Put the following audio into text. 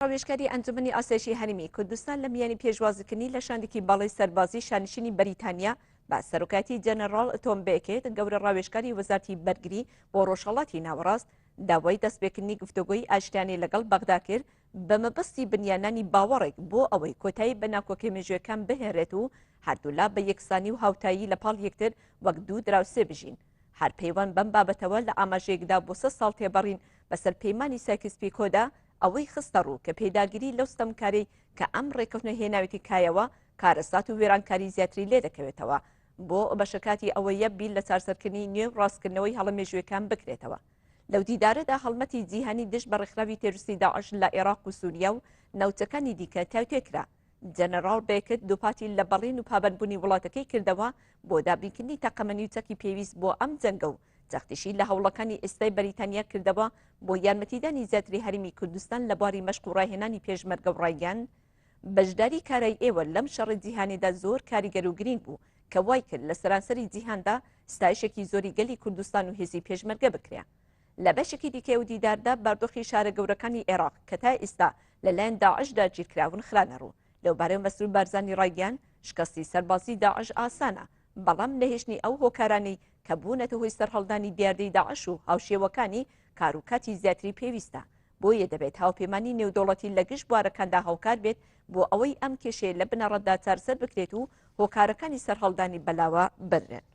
ڕاوێژکاری ئەنجومەنی ئاسایشی هەرێمی کوردستان لە میانی پێشوازیکردنی لە شاندێکی باڵای سەربازی شانشینی بەریتانیا بە سەرۆکاتی جەنەڕاڵ تۆم بێکێت گەورە ڕاوێژکاری وەزارەتی بەرگری بۆ ڕۆژهەڵاتی ناوەڕاست داوای دەستپێکردنی گفتوگۆی ئاشتیانی لەگەڵ بەغدا کرد بە مەبەستی بنیانانی باوەڕێک بۆ ئەوەی کۆتایی بە ناکۆکێ مێژوەکان بهێنرێت و هەردوولا بە یەکسانی و هاوتایی لە پاڵ یەکتر وەک دوو دراوسێ بژین. هەر پەیوەند بەم بابەتەوە لە ئاماژەیەکدا بۆ 3 ساڵ تێبەڕین بەسەر پەیمانی سایکس-پیکۆدا ئەوەی خستە ڕوو کە پەیداگیری لەو ستەمکاری کە ئەم ڕێکەوتنە هێناوێتی کایەوە کارەسات و وێرانکاری زیاتری لێ دەکەوێتەوە بۆ بەشەکاتی ئەوەیە بیل لە چارسەرکردنی نوێ ڕاستکردنەوەی هەڵە مێژوەکان بکرێتەوە. لەو دیدارەدا هەڵمەتی جیهانی دشت بە ڕێکخراوی تێروستی داعش لە عێراق و سووریا و ناوچەکانی دیکە تاوتێکرا. جەنەڕاڵ بێکت دووپاتی لە بەڵین و پابەندبوونی وڵاتەکەی کردەوە بۆ دابینکردنی تاقەمەنی و چەکی پێویست بۆ ئەم جەنگە و جەختیشی لە هەوڵەکانی ئێستای بەریتانیا کردەوە بۆ یارمەتیدانی زیاتری هەرێمی کوردستان لە بواری مەشق و ڕاهێنانی پێشمەرگە و ڕایگەان. بەشداری کارای ئێوە لەم شەڕی جیهانیدا زۆر کاریگەر و گرنگ بوو کە وای کرد لە سەرانسەری جیهاندا ستایشێکی زۆری گەلی کوردستان و هێزی پێشمەرگە بکرێ. لە بەشێکی دیکەی و دیداردا بەردۆخی شارە گەورەکانی عێراق کە تا ئێستا لەلایەن داعشدا گیرکراون خرانە ڕوو. لەوبارەی مەسرور بارزانی ڕایگەان شکستی سەربازی داعش ئاسانە، بەڵام نەهێشتنی ئەو هۆکارانی کە بوونەتە هۆی سەرهەڵدانی دیاردەی داعش و هاوشێوەکانی کار و کاتی زیاتری پێویستە. بۆیە دەبێت هاوپەیمانی نێودەوڵەتی لە گشت بوارەکاندا هاوکار بێت بۆ ئەوەی ئەم کێشەیە لە بنەڕەتدا چارەسەر بکرێت و هۆکارەکانی سەرهەڵدانی بەلاوە بردرێن.